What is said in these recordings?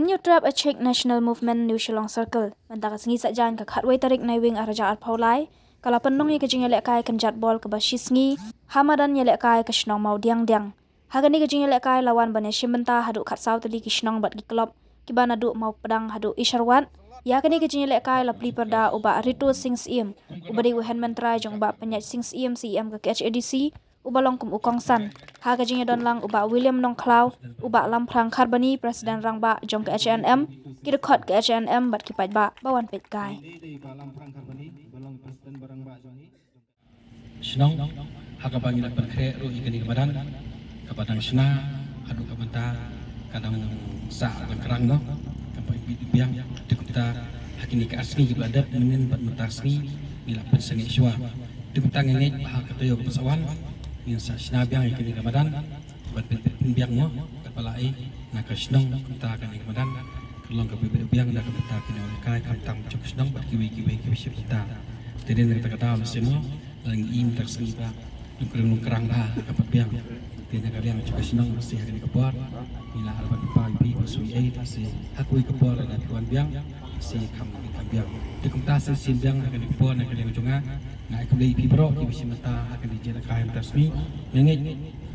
New Trap Achek National Movement New Shillong Circle. Mentaka sengi sajan ka khatway tarik naiwing araja arpaulai. Kala penong ye kejing yelek kai kenjat bol ke basisngi. Hamadan yelek kai ke shnong mau diang. Hagani kejing yelek kai lawan bane shimenta haduk khat saw tadi ki shnong bat ki klub. Kibana duk mau pedang haduk isharwan. Ya kani kejing yelek kai la pli perda uba Rito Sings Iem. Uba di Wuhan mentrai jong uba penyat Sings Iem CM ke HADC. Uba longkum ukong san. Ha kejing don lang uba William Nong Klau. Uba lamprang Kharbani Presiden Rangba jong ke HNM. Kira khot ke HNM bat kipat ba bawan pet kai. Senang, hak abang nak berkreat ru ikan ikan kepadang sena, adu kebentar, kadang sah berkerang no, kampai biang, dikutar hak ini ke asli juga ada menin bat mentasni, bila perseni iswa, dikutar ngengit hak ketuyo kepesawan, min sah sena biang ikan ikan bat biang no, kepala nak senang kita akan ikan kelong ke biang nak kebentar kini oleh kai kamtam cukup senang bat kiwi kita, jadi nak kata oleh semua. Lagi im terselipa nungkerang dah kapat biang tiada kalian juga senang masih hari kepor bila alban pagi pasui masih aku kepor dan tuan biang masih kamu ikan biang dikumtas sim biang akan kepor nak kalian juga nak kembali pi bro di simenta akan dijaga kain tersmi mengit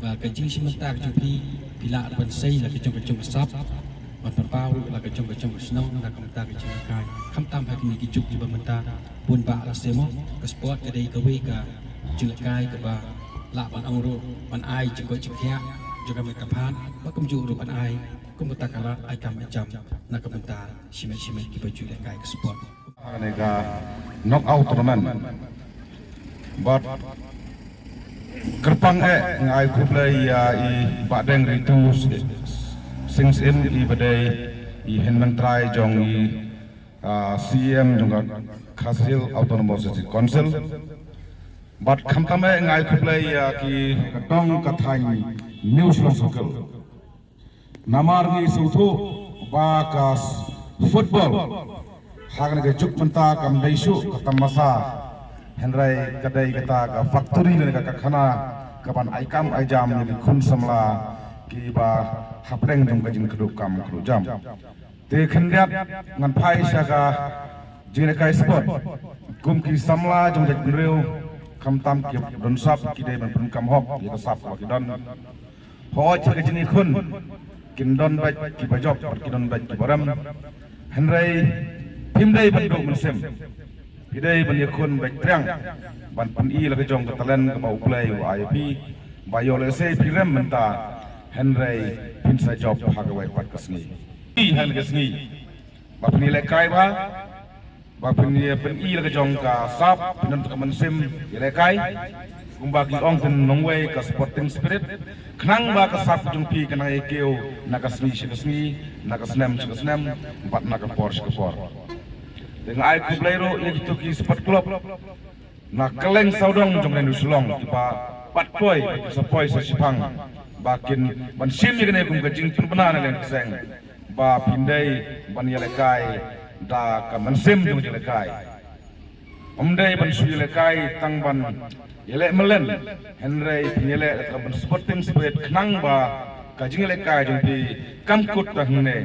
bah kecil simenta kecuali bila alban sei lagi kecung besar berpau lagi kecung senang nak kementar kecil kain kamtam hari ini kijuk di pementar pun ba la semo ke sport ke dei ke we ka jelekai ke ba la ban ang ro ban ai je ko chikya juga me kapan ba kum ju ro ban ai kum ta kala ai kam jam na ka bentar shime ki ba jelekai ke sport anega knockout tournament but kerpang ngai ku play i ba deng ritu sings in i badai i henman try jong i CM juga Khasil Autonomous Council but kamtame ngai kuplay ki katong kathai New Shillong Circle namar ni sutu bakas football hagan ke juk menta kam daisu katamasa henrai kadai kata ka factory ne ka khana kapan aikam aijam ni khun samla ki ba hapreng jong ka jing khup kam khu jam te khandiat ngan phai saka jine kai sport kum ki samla jong jak reu kam tam ki don sap ki dei ban pun kam hok ya sap ki don ho che ke jini khun kin don bai ki bajok ki don bai ki baram henrai phim dei ban dok mun sem ki dei ban yakun bai trang ban pun i la ke jong ka talen ka bau play wa ip ba yo le se pirem menta henrai pin sa job ha ka wai pat kasni hen kasni ba pni le kai ba Bapin ni pen i la jong ka sap penan ka mensim ile kai kumba ki ong ten nongwei ka sporting spirit knang ba ka sap jong pi kana e keu na ka sni na ka snem empat na ka Porsche ka por dengan ai ku player ye gitu ki sport club na keleng saudong jong New Shillong pa pat poi sa poi sa sipang bakin ban sim ni kene kum ka jing pun benar na seng ba pindai ban ile kai da kaman sim jong jelekai omdai ban su jelekai tang ban yele melen henrei yele kaman sporting spirit knang ba kajing jelekai jong pi kamkut tahne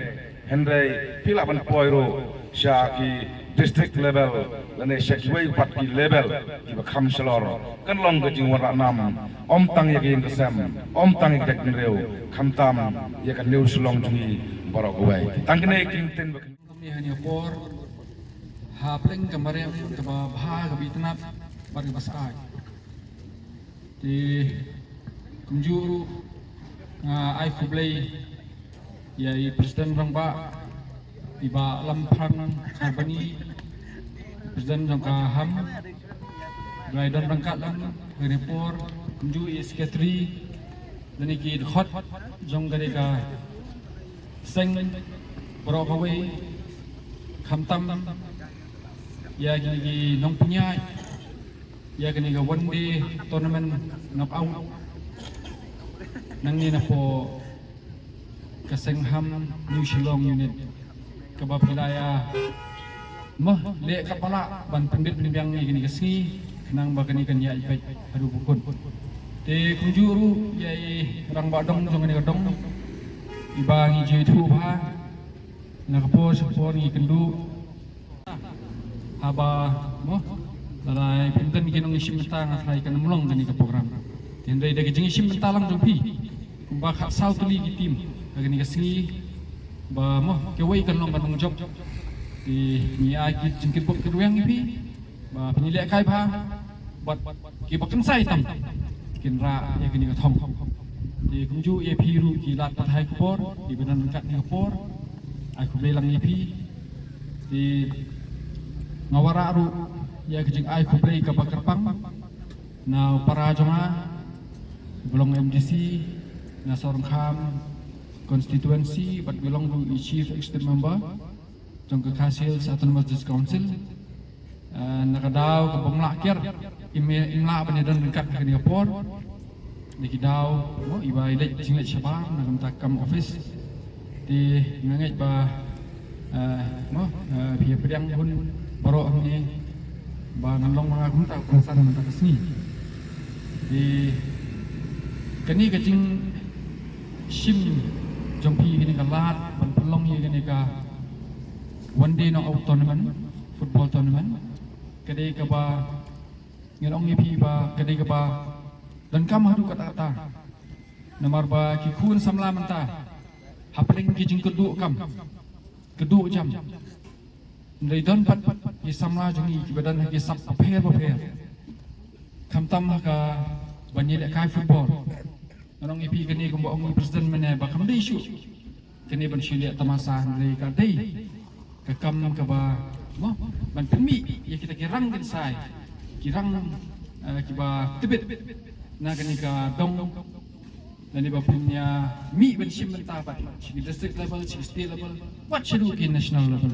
henrei pila ban poiro syaki district level lane syaki pat ki level ki kham shalor kan long kajing wara nam om tang yake kesam om tang yake reu khamtam yaka New Shillong jungi borok wai tangkene kinten hanya por hapleng kemarin keba bah kebi tenap bagi basai di kunjuru ai kublai ya presiden Rangba tiba lamphang Kharbani presiden jangka ham Raidan Rangkat lan report kunju secretary dan iki hot jong gadeka seng berokawai kamtam ya gini nong punya ya gini ga one day tournament knockout nang ni na po kasengham New Shillong unit kabab wilaya mah le kapala ban pendit biang ni gini kasi kenang bagani kan ya ipai adu bukun te kunjuru ya rang badong jong ni gadong ibangi je tu ba Nakapos ni kendu haba mo lalai pinten ginong isim menta ngatai kan mulong gani ka program tindai dagi jing isim menta lang jumpi kumba khat sal tuli gitim gani ka singi ba mo ke wei kan long banung job di ni agi jingkit bok keduyang ipi ba penilai kai pha bat ki bakan sai tam kin ra ya gani ka thong di kumju ap ru ki lat pathai kupor di badan kat ni kupor ai ku belang ipi di ngawara ru ya kejing ai ku play ka bakerpang na para jonga belong MDC na sorong kham constituency but belong to the chief executive member jong ke Khasil Autonomous District Council nakadaw ka pamlakir imla panedan dekat ka ni por nikidaw mo iba ile jinglet shabar na kamtakam office di ngangai ba mo pia pedang pun borok ni ba nalong mga kumta perasaan mata kesini di kini kecing sim jompi kini kalat pelong ye kini ka one day no out tournament football tournament kedai ka ba ngilong ni pi ba kedai ka ba dan kam hadu kata namar ba ki kun samla menta hapling ki jing kedu kam kedu jam dari don pat ki samla jungi ki badan ki sap pher kam tam ka banyi lek kai football nong ipi kini ko ong presiden mene ba kam isu kini ban shile tamasa dari ka dei ka kam ka ba mo ban pemi ya kita kirang din sai kirang ki ba tibet na kini ka dong dan iba punya mi ban sim menta pa di district level di state level what should do in national level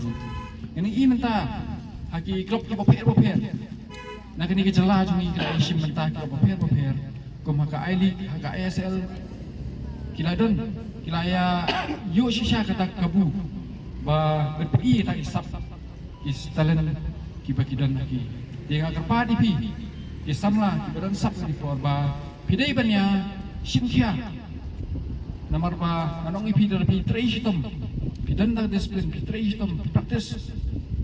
ini i menta haki klub ki ba pher na kini ke jela jungi ka sim menta ki ba pher ko maka I League haka ASL kila don kila ya yo shisha kata kabu ba berpi tak isap is talent ki ba kidan ki dia kerpa di pi ki samla ki badan sap di for ba pidai banya simkhia namar ba anong ipi dar pi treitom pidan da discipline pi treitom practice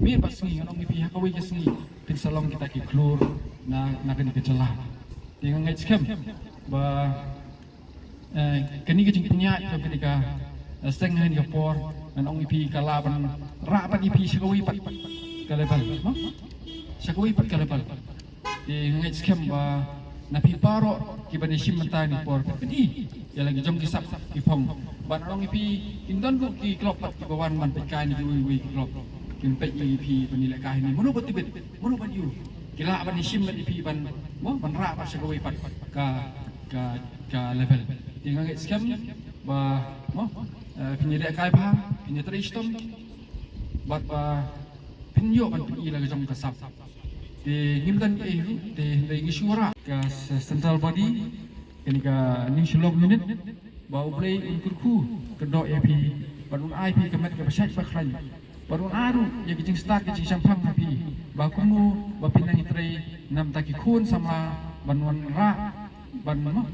mir basngi anong ipi hakawi jasngi pin salong kita ki klur na kini kejela dengan ngait scam ba kini kecing punya ketika setengah ni kapor dan ong ipi kalaban rapat ipi sekawi pat kalebal sekawi pat kalebal di ngait scam ba napi paro kibani sim mentani por kini ya lagi jom kisap ipong ban ong ipi indon ku ki klop pat bawan man pekai ni wi klop kin pe ipi penilai kai ni mono bat tibet mono bat yu kila ban sim ban ipi ban mo ban ra pas sekawi pat ka level dengan ngait scam ba mo penilai kai pha penilai istom bat ba pinyo ban pi lagi jom kasap di ngimdan di lagi suara ke central body ini ke New Shillong unit bau play unkurku kedok AP barun IP kemet ke besar bakran barun aru ya kijing start kijing sampang tapi bakumu bapinang itrai nam taki kun sama banwan ra banwan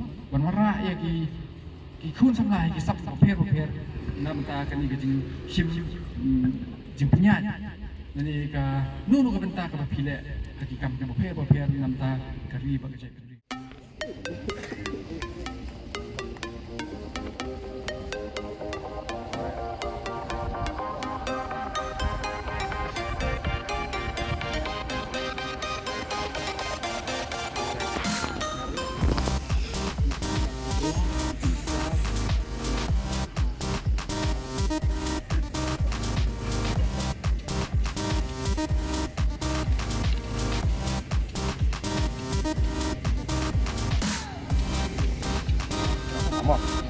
ra ya ki kun sama ki sap per nam ta kani kijing sim jimpunya nani ka nunu ka benta ka pile hakikam ka per nam ta kari ba ka Come on.